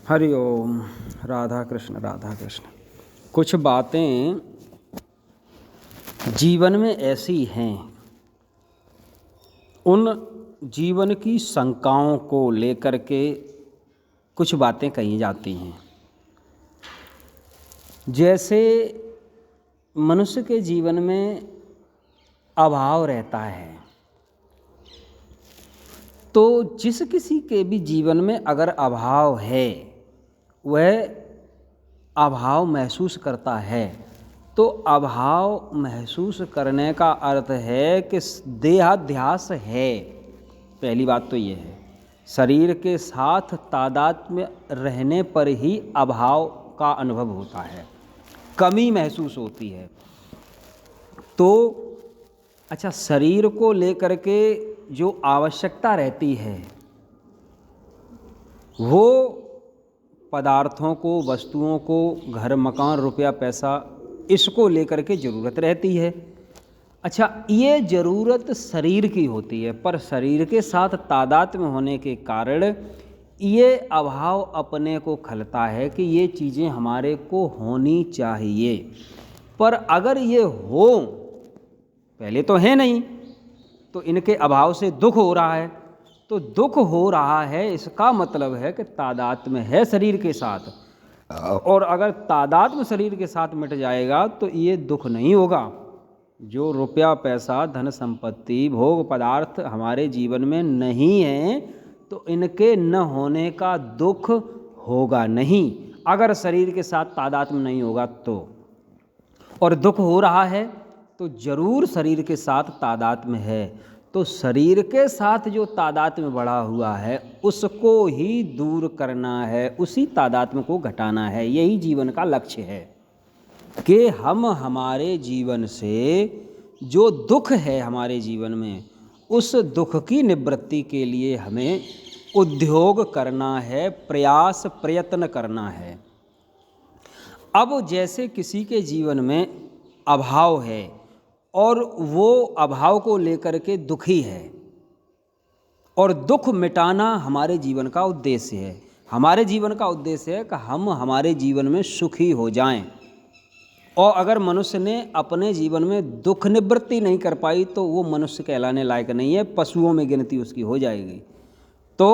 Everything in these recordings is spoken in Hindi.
हरि ओम। राधा कृष्ण राधा कृष्ण। कुछ बातें जीवन में ऐसी हैं, उन जीवन की शंकाओं को लेकर के कुछ बातें कही जाती हैं। जैसे मनुष्य के जीवन में अभाव रहता है, तो जिस किसी के भी जीवन में अगर अभाव है, वह अभाव महसूस करता है। तो अभाव महसूस करने का अर्थ है कि देहाध्यास है। पहली बात तो ये है, शरीर के साथ तादात्म्य में रहने पर ही अभाव का अनुभव होता है, कमी महसूस होती है। तो अच्छा, शरीर को लेकर के जो आवश्यकता रहती है, वो पदार्थों को, वस्तुओं को, घर मकान रुपया पैसा, इसको लेकर के ज़रूरत रहती है। अच्छा, ये ज़रूरत शरीर की होती है, पर शरीर के साथ तादात्म्य होने के कारण ये अभाव अपने को खलता है कि ये चीज़ें हमारे को होनी चाहिए। पर अगर ये हो, पहले तो है नहीं, तो इनके अभाव से दुख हो रहा है। तो दुख हो रहा है, इसका मतलब है कि तादात्म्य है शरीर के साथ। और अगर तादात्म्य शरीर के साथ मिट जाएगा तो ये दुख नहीं होगा। जो रुपया पैसा, धन संपत्ति, भोग पदार्थ हमारे जीवन में नहीं है, तो इनके न होने का दुख होगा नहीं, अगर शरीर के साथ तादात्म्य नहीं होगा तो। और दुख हो रहा है तो जरूर शरीर के साथ तादात्म्य है। तो शरीर के साथ जो तादात्म्य बढ़ा हुआ है, उसको ही दूर करना है, उसी तादात्म्य को घटाना है। यही जीवन का लक्ष्य है कि हम हमारे जीवन से जो दुख है हमारे जीवन में, उस दुख की निवृत्ति के लिए हमें उद्योग करना है, प्रयास प्रयत्न करना है। अब जैसे किसी के जीवन में अभाव है और वो अभाव को लेकर के दुखी है, और दुख मिटाना हमारे जीवन का उद्देश्य है। हमारे जीवन का उद्देश्य है कि हम हमारे जीवन में सुखी हो जाएं। और अगर मनुष्य ने अपने जीवन में दुख निवृत्ति नहीं कर पाई तो वो मनुष्य कहलाने लायक नहीं है, पशुओं में गिनती उसकी हो जाएगी। तो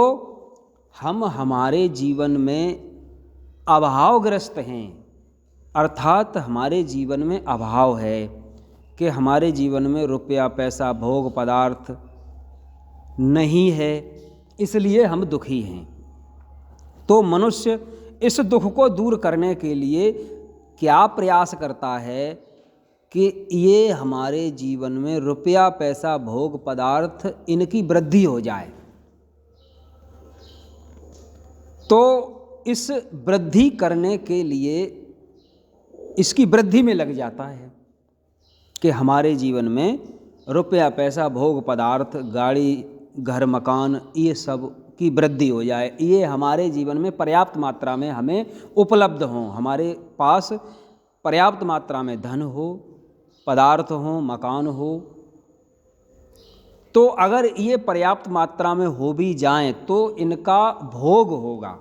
हम हमारे जीवन में अभावग्रस्त हैं, अर्थात हमारे जीवन में अभाव है कि हमारे जीवन में रुपया पैसा, भोग पदार्थ नहीं है, इसलिए हम दुखी हैं। तो मनुष्य इस दुख को दूर करने के लिए क्या प्रयास करता है कि ये हमारे जीवन में रुपया पैसा, भोग पदार्थ, इनकी वृद्धि हो जाए। तो इस वृद्धि करने के लिए इसकी वृद्धि में लग जाता है कि हमारे जीवन में रुपया पैसा, भोग पदार्थ, गाड़ी, घर मकान, ये सब की वृद्धि हो जाए, ये हमारे जीवन में पर्याप्त मात्रा में हमें उपलब्ध हों, हमारे पास पर्याप्त मात्रा में धन हो, पदार्थ हो, मकान हो। तो अगर ये पर्याप्त मात्रा में हो भी जाएं तो इनका भोग होगा,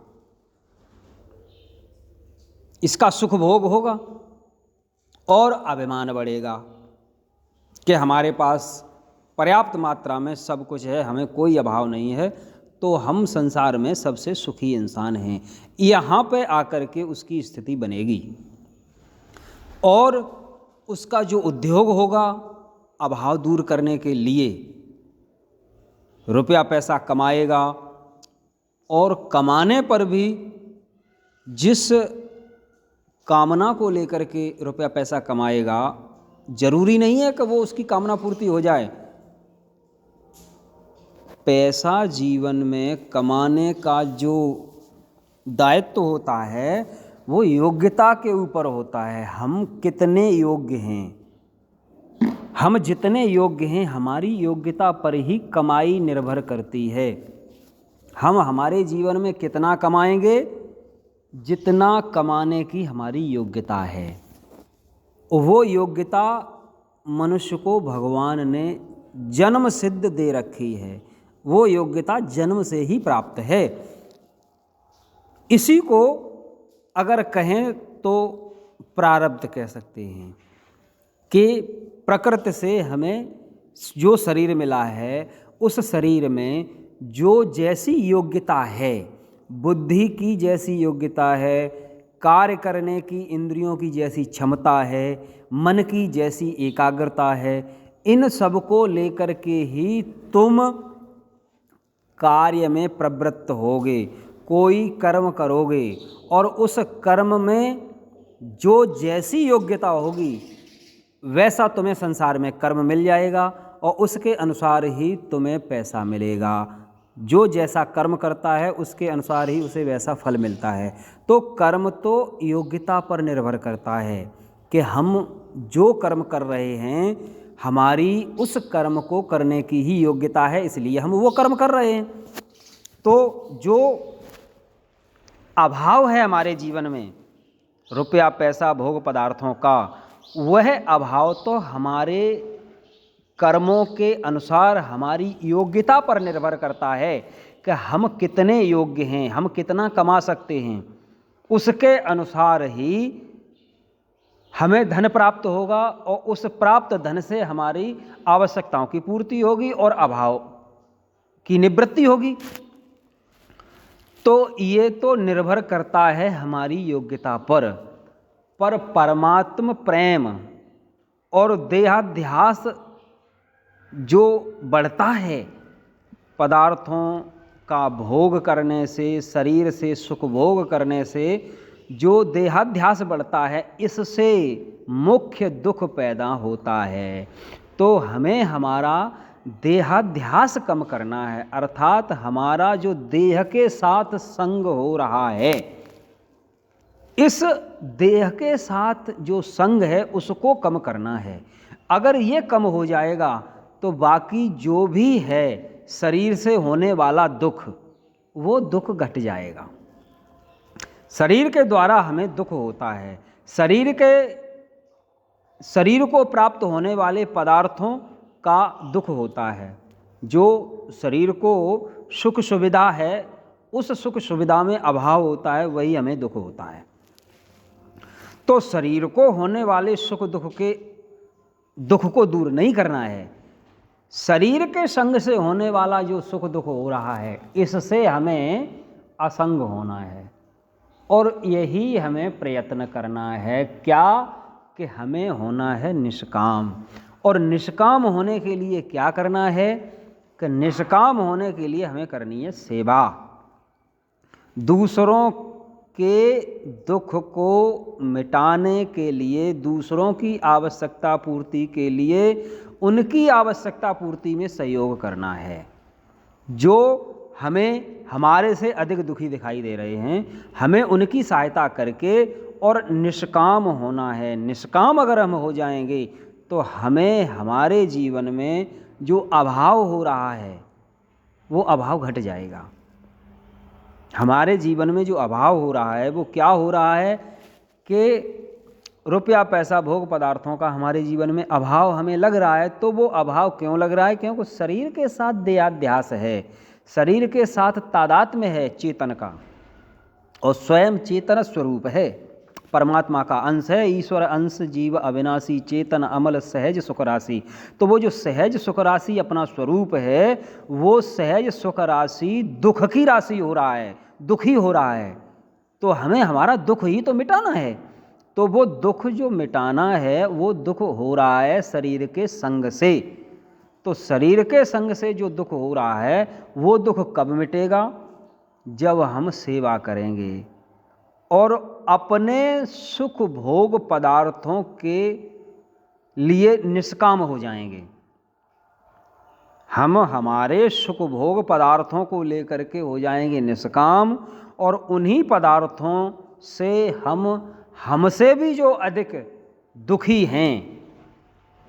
इसका सुख भोग होगा और अभिमान बढ़ेगा कि हमारे पास पर्याप्त मात्रा में सब कुछ है, हमें कोई अभाव नहीं है, तो हम संसार में सबसे सुखी इंसान हैं। यहाँ पे आकर के उसकी स्थिति बनेगी और उसका जो उद्योग होगा अभाव दूर करने के लिए, रुपया पैसा कमाएगा, और कमाने पर भी जिस कामना को लेकर के रुपया पैसा कमाएगा, जरूरी नहीं है कि वो उसकी कामना पूर्ति हो जाए। पैसा जीवन में कमाने का जो दायित्व होता है वो योग्यता के ऊपर होता है। हम कितने योग्य हैं, हम जितने योग्य हैं, हमारी योग्यता पर ही कमाई निर्भर करती है। हम हमारे जीवन में कितना कमाएंगे, जितना कमाने की हमारी योग्यता है। वो योग्यता मनुष्य को भगवान ने जन्म सिद्ध दे रखी है, वो योग्यता जन्म से ही प्राप्त है। इसी को अगर कहें तो प्रारब्ध कह सकते हैं कि प्रकृति से हमें जो शरीर मिला है, उस शरीर में जो जैसी योग्यता है, बुद्धि की जैसी योग्यता है, कार्य करने की इंद्रियों की जैसी क्षमता है, मन की जैसी एकाग्रता है, इन सब को लेकर के ही तुम कार्य में प्रवृत्त होगे, कोई कर्म करोगे और उस कर्म में जो जैसी योग्यता होगी वैसा तुम्हें संसार में कर्म मिल जाएगा और उसके अनुसार ही तुम्हें पैसा मिलेगा। जो जैसा कर्म करता है उसके अनुसार ही उसे वैसा फल मिलता है। तो कर्म तो योग्यता पर निर्भर करता है कि हम जो कर्म कर रहे हैं, हमारी उस कर्म को करने की ही योग्यता है, इसलिए हम वो कर्म कर रहे हैं। तो जो अभाव है हमारे जीवन में रुपया पैसा भोग पदार्थों का, वह अभाव तो हमारे कर्मों के अनुसार हमारी योग्यता पर निर्भर करता है कि हम कितने योग्य हैं, हम कितना कमा सकते हैं। उसके अनुसार ही हमें धन प्राप्त होगा और उस प्राप्त धन से हमारी आवश्यकताओं की पूर्ति होगी और अभाव की निवृत्ति होगी। तो ये तो निर्भर करता है हमारी योग्यता पर परमात्म प्रेम और देहाध्यास जो बढ़ता है, पदार्थों का भोग करने से, शरीर से सुख भोग करने से जो देहाध्यास बढ़ता है, इससे मुख्य दुख पैदा होता है। तो हमें हमारा देहाध्यास कम करना है, अर्थात हमारा जो देह के साथ संग हो रहा है, इस देह के साथ जो संग है उसको कम करना है। अगर ये कम हो जाएगा तो बाकी जो भी है शरीर से होने वाला दुख, वो दुख घट जाएगा। शरीर के द्वारा हमें दुख होता है, शरीर को प्राप्त होने वाले पदार्थों का दुख होता है। जो शरीर को सुख सुविधा है, उस सुख सुविधा में अभाव होता है, वही हमें दुख होता है। तो शरीर को होने वाले सुख दुख को दूर नहीं करना है, शरीर के संग से होने वाला जो सुख दुख हो रहा है, इससे हमें असंग होना है। और यही हमें प्रयत्न करना है, क्या कि हमें होना है निष्काम। और निष्काम होने के लिए क्या करना है कि निष्काम होने के लिए हमें करनी है सेवा। दूसरों के दुख को मिटाने के लिए, दूसरों की आवश्यकता पूर्ति के लिए, उनकी आवश्यकता पूर्ति में सहयोग करना है। जो हमें हमारे से अधिक दुखी दिखाई दे रहे हैं, हमें उनकी सहायता करके और निष्काम होना है। निष्काम अगर हम हो जाएंगे तो हमें हमारे जीवन में जो अभाव हो रहा है वो अभाव घट जाएगा। हमारे जीवन में जो अभाव हो रहा है वो क्या हो रहा है कि रुपया पैसा भोग पदार्थों का हमारे जीवन में अभाव हमें लग रहा है। तो वो अभाव क्यों लग रहा है? क्योंकि शरीर के साथ देहाध्यास है, शरीर के साथ तादात्म्य है चेतन का, और स्वयं चेतन स्वरूप है, परमात्मा का अंश है, ईश्वर अंश, जीव अविनाशी, चेतन अमल, सहज सुख राशि। तो वो जो सहज सुख राशि अपना स्वरूप है, वो सहज सुख राशि दुख की राशि हो रहा है, दुखी हो रहा है। तो हमें हमारा दुख ही तो मिटाना है। तो वो दुख जो मिटाना है वो दुख हो रहा है शरीर के संग से। तो शरीर के संग से जो दुख हो रहा है वो दुख कब मिटेगा? जब हम सेवा करेंगे और अपने सुख भोग पदार्थों के लिए निष्काम हो जाएंगे। हम हमारे सुख भोग पदार्थों को लेकर के हो जाएंगे निष्काम, और उन्हीं पदार्थों से हमसे भी जो अधिक दुखी हैं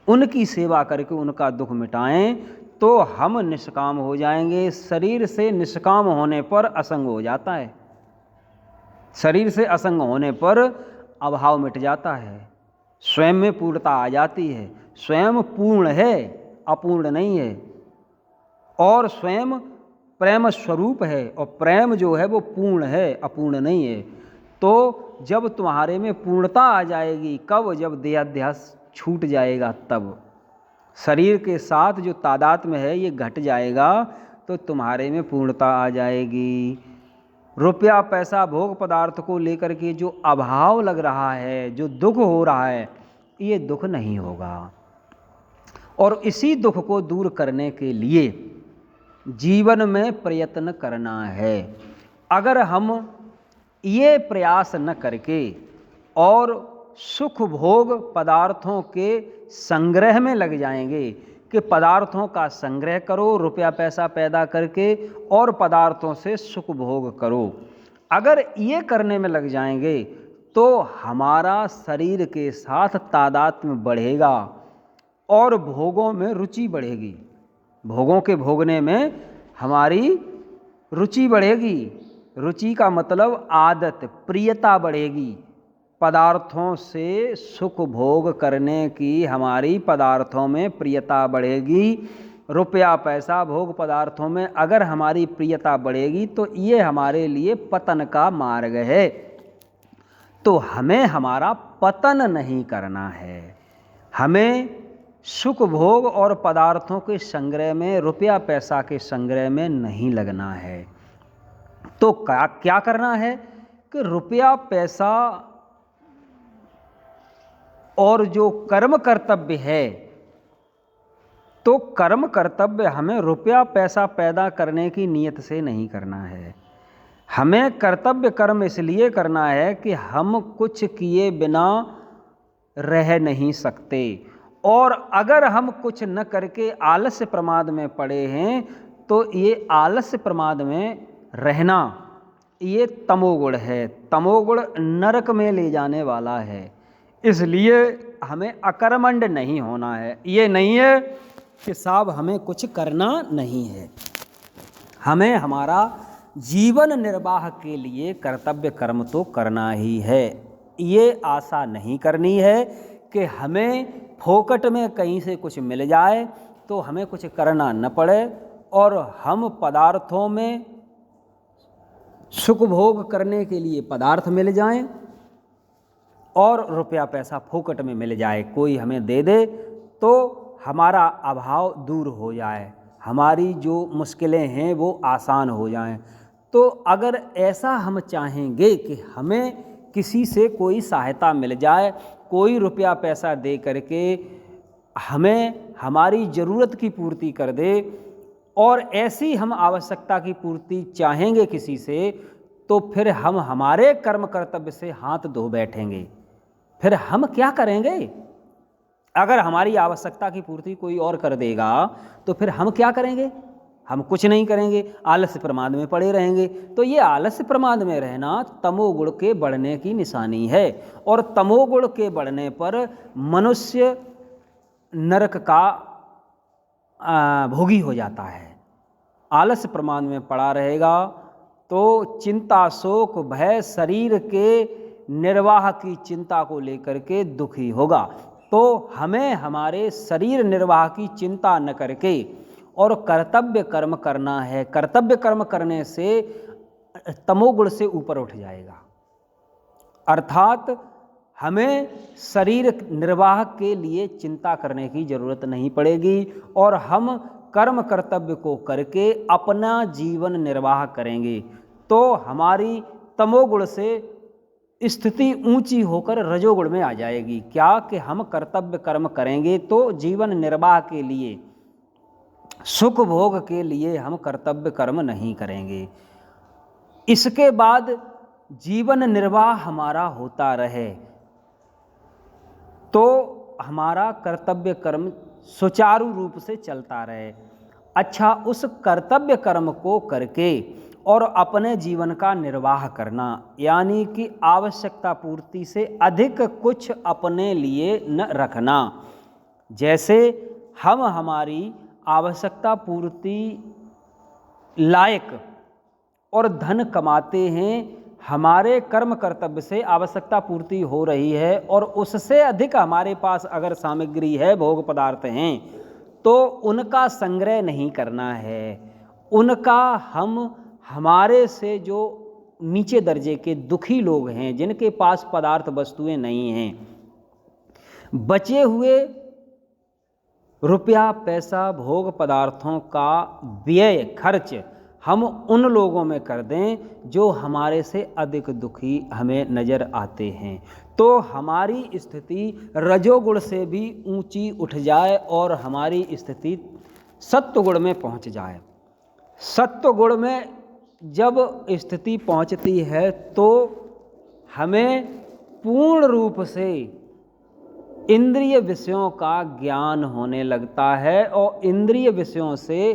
उनकी सेवा करके उनका दुख मिटाएं, तो हम निष्काम हो जाएंगे। शरीर से निष्काम होने पर असंग हो जाता है, शरीर से असंग होने पर अभाव मिट जाता है, स्वयं में पूर्णता आ जाती है। स्वयं पूर्ण है, अपूर्ण नहीं है, और स्वयं प्रेम स्वरूप है और प्रेम जो है वो पूर्ण है, अपूर्ण नहीं है। तो जब तुम्हारे में पूर्णता आ जाएगी, कब? जब देहाध्यास छूट जाएगा, तब शरीर के साथ जो तादात्म्य है ये घट जाएगा, तो तुम्हारे में पूर्णता आ जाएगी। रुपया पैसा भोग पदार्थ को लेकर के जो अभाव लग रहा है, जो दुख हो रहा है, ये दुख नहीं होगा। और इसी दुख को दूर करने के लिए जीवन में प्रयत्न करना है। अगर हम ये प्रयास न करके और सुख भोग पदार्थों के संग्रह में लग जाएंगे कि पदार्थों का संग्रह करो, रुपया पैसा पैदा करके और पदार्थों से सुख भोग करो, अगर ये करने में लग जाएंगे तो हमारा शरीर के साथ तादात्म्य बढ़ेगा और भोगों में रुचि बढ़ेगी। भोगों के भोगने में हमारी रुचि बढ़ेगी। रुचि का मतलब आदत, प्रियता बढ़ेगी। पदार्थों से सुख भोग करने की हमारी पदार्थों में प्रियता बढ़ेगी। रुपया पैसा भोग पदार्थों में अगर हमारी प्रियता बढ़ेगी तो ये हमारे लिए पतन का मार्ग है। तो हमें हमारा पतन नहीं करना है, हमें सुख भोग और पदार्थों के संग्रह में, रुपया पैसा के संग्रह में नहीं लगना है। तो क्या करना है कि रुपया पैसा और जो कर्म कर्तव्य है, तो कर्म कर्तव्य हमें रुपया पैसा पैदा करने की नीयत से नहीं करना है। हमें कर्तव्य कर्म इसलिए करना है कि हम कुछ किए बिना रह नहीं सकते, और अगर हम कुछ न करके आलस्य प्रमाद में पड़े हैं तो ये आलस्य प्रमाद में रहना ये तमोगुण है। तमोगुण नरक में ले जाने वाला है। इसलिए हमें अकर्मण्य नहीं होना है। ये नहीं है कि साहब हमें कुछ करना नहीं है, हमें हमारा जीवन निर्वाह के लिए कर्तव्य कर्म तो करना ही है। ये आशा नहीं करनी है कि हमें फोकट में कहीं से कुछ मिल जाए तो हमें कुछ करना न पड़े और हम पदार्थों में सुख भोग करने के लिए पदार्थ मिल जाएं और रुपया पैसा फोकट में मिल जाए, कोई हमें दे दे तो हमारा अभाव दूर हो जाए, हमारी जो मुश्किलें हैं वो आसान हो जाएं। तो अगर ऐसा हम चाहेंगे कि हमें किसी से कोई सहायता मिल जाए, कोई रुपया पैसा दे करके हमें हमारी ज़रूरत की पूर्ति कर दे, और ऐसी हम आवश्यकता की पूर्ति चाहेंगे किसी से, तो फिर हम हमारे कर्म कर्तव्य से हाथ धो बैठेंगे। फिर हम क्या करेंगे? अगर हमारी आवश्यकता की पूर्ति कोई और कर देगा तो फिर हम क्या करेंगे? हम कुछ नहीं करेंगे, आलस्य प्रमाद में पड़े रहेंगे। तो ये आलस्य प्रमाद में रहना तमोगुण के बढ़ने की निशानी है, और तमोगुण के बढ़ने पर मनुष्य नरक का भोगी हो जाता है। आलस्य प्रमाद में पड़ा रहेगा तो चिंता शोक भय शरीर के निर्वाह की चिंता को लेकर के दुखी होगा। तो हमें हमारे शरीर निर्वाह की चिंता न करके और कर्तव्य कर्म करना है। कर्तव्य कर्म करने से तमोगुण से ऊपर उठ जाएगा, अर्थात हमें शरीर निर्वाह के लिए चिंता करने की जरूरत नहीं पड़ेगी और हम कर्म कर्तव्य को करके अपना जीवन निर्वाह करेंगे। तो हमारी तमोगुण से स्थिति ऊंची होकर रजोगुण में आ जाएगी। क्या कि हम कर्तव्य कर्म करेंगे तो जीवन निर्वाह के लिए, सुख भोग के लिए हम कर्तव्य कर्म नहीं करेंगे। इसके बाद जीवन निर्वाह हमारा होता रहे तो हमारा कर्तव्य कर्म सुचारू रूप से चलता रहे। अच्छा, उस कर्तव्य कर्म को करके और अपने जीवन का निर्वाह करना, यानी कि आवश्यकता पूर्ति से अधिक कुछ अपने लिए न रखना। जैसे हम हमारी आवश्यकता पूर्ति लायक और धन कमाते हैं, हमारे कर्म कर्तव्य से आवश्यकता पूर्ति हो रही है और उससे अधिक हमारे पास अगर सामग्री है, भोग पदार्थ हैं, तो उनका संग्रह नहीं करना है उनका हमारे से जो नीचे दर्जे के दुखी लोग हैं, जिनके पास पदार्थ वस्तुएं नहीं हैं, बचे हुए रुपया पैसा भोग पदार्थों का व्यय खर्च हम उन लोगों में कर दें जो हमारे से अधिक दुखी हमें नज़र आते हैं, तो हमारी स्थिति रजोगुण से भी ऊंची उठ जाए और हमारी स्थिति सत्वगुण में पहुंच जाए। सत्वगुण में जब स्थिति पहुंचती है तो हमें पूर्ण रूप से इंद्रिय विषयों का ज्ञान होने लगता है और इंद्रिय विषयों से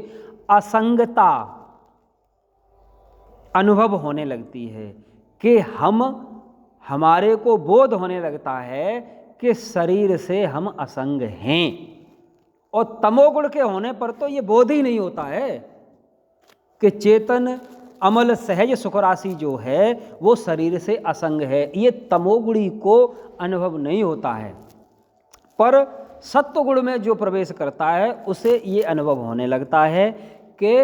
असंगता अनुभव होने लगती है कि हमारे को बोध होने लगता है कि शरीर से हम असंग हैं। और तमोगुण के होने पर तो ये बोध ही नहीं होता है कि चेतन अमल सहज सुख राशि जो है वो शरीर से असंग है, ये तमोगुणी को अनुभव नहीं होता है। पर सत्वगुण में जो प्रवेश करता है उसे ये अनुभव होने लगता है कि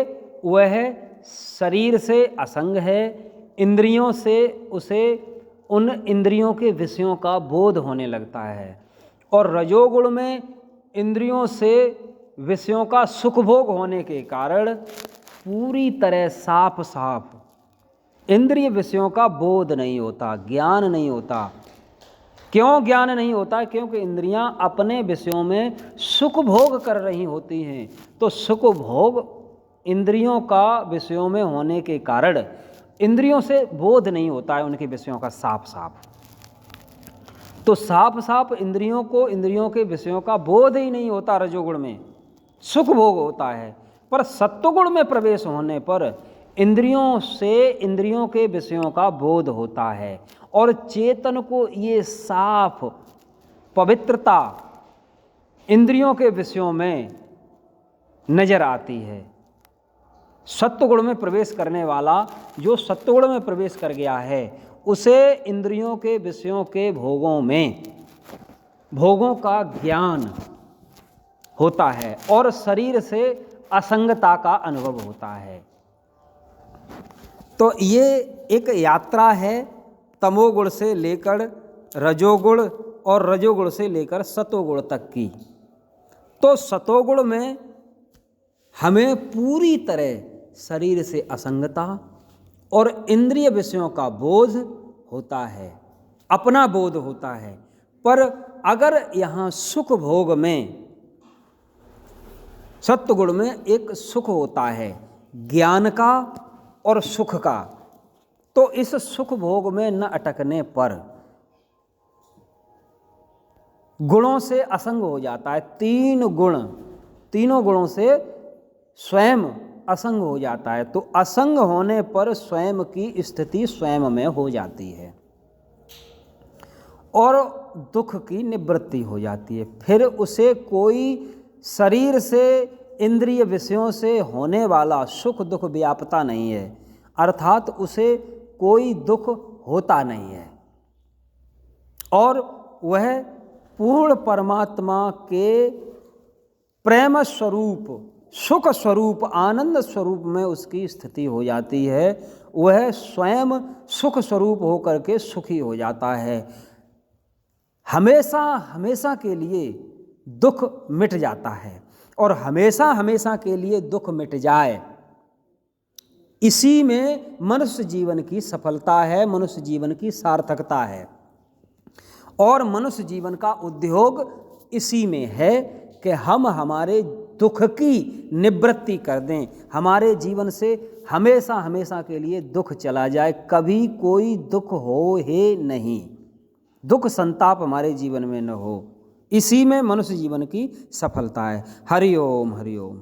वह शरीर से असंग है, इंद्रियों से उसे उन इंद्रियों के विषयों का बोध होने लगता है। और रजोगुण में इंद्रियों से विषयों का सुख भोग होने के कारण पूरी तरह साफ साफ इंद्रिय विषयों का बोध नहीं होता, ज्ञान नहीं होता। क्यों ज्ञान नहीं होता? क्योंकि इंद्रियां अपने विषयों में सुख भोग कर रही होती हैं, तो सुख भोग इंद्रियों का विषयों में होने के कारण इंद्रियों से बोध नहीं होता है उनके विषयों का साफ साफ। तो साफ साफ इंद्रियों को इंद्रियों के विषयों का बोध ही नहीं होता, रजोगुण में सुख भोग होता है। पर सत्वगुण में प्रवेश होने पर इंद्रियों से इंद्रियों के विषयों का बोध होता है और चेतन को ये साफ पवित्रता इंद्रियों के विषयों में नजर आती है। सत्वगुण में प्रवेश करने वाला जो सत्वगुण में प्रवेश कर गया है उसे इंद्रियों के विषयों के भोगों का ज्ञान होता है और शरीर से असंगता का अनुभव होता है। तो ये एक यात्रा है तमोगुण से लेकर रजोगुण और रजोगुण से लेकर सतोगुण तक की। तो सतोगुण में हमें पूरी तरह शरीर से असंगता और इंद्रिय विषयों का बोध होता है, अपना बोध होता है। पर अगर यहाँ सुख भोग में सत्वगुण में एक सुख होता है ज्ञान का और सुख का, तो इस सुख भोग में न अटकने पर गुणों से असंग हो जाता है। तीनों गुणों से स्वयं असंग हो जाता है। तो असंग होने पर स्वयं की स्थिति स्वयं में हो जाती है और दुख की निवृत्ति हो जाती है। फिर उसे कोई शरीर से इंद्रिय विषयों से होने वाला सुख दुख व्यापता नहीं है, अर्थात उसे कोई दुख होता नहीं है और वह पूर्ण परमात्मा के प्रेम स्वरूप सुख स्वरूप आनंद स्वरूप में उसकी स्थिति हो जाती है। वह स्वयं सुख स्वरूप होकर के सुखी हो जाता है। हमेशा हमेशा के लिए दुख मिट जाता है और हमेशा हमेशा के लिए दुख मिट जाए, इसी में मनुष्य जीवन की सफलता है, मनुष्य जीवन की सार्थकता है। और मनुष्य जीवन का उद्योग इसी में है कि हम हमारे दुख की निवृत्ति कर दें, हमारे जीवन से हमेशा हमेशा के लिए दुख चला जाए, कभी कोई दुख हो ही नहीं, दुख संताप हमारे जीवन में न हो। इसी में मनुष्य जीवन की सफलता है। हरि ओम हरि ओम।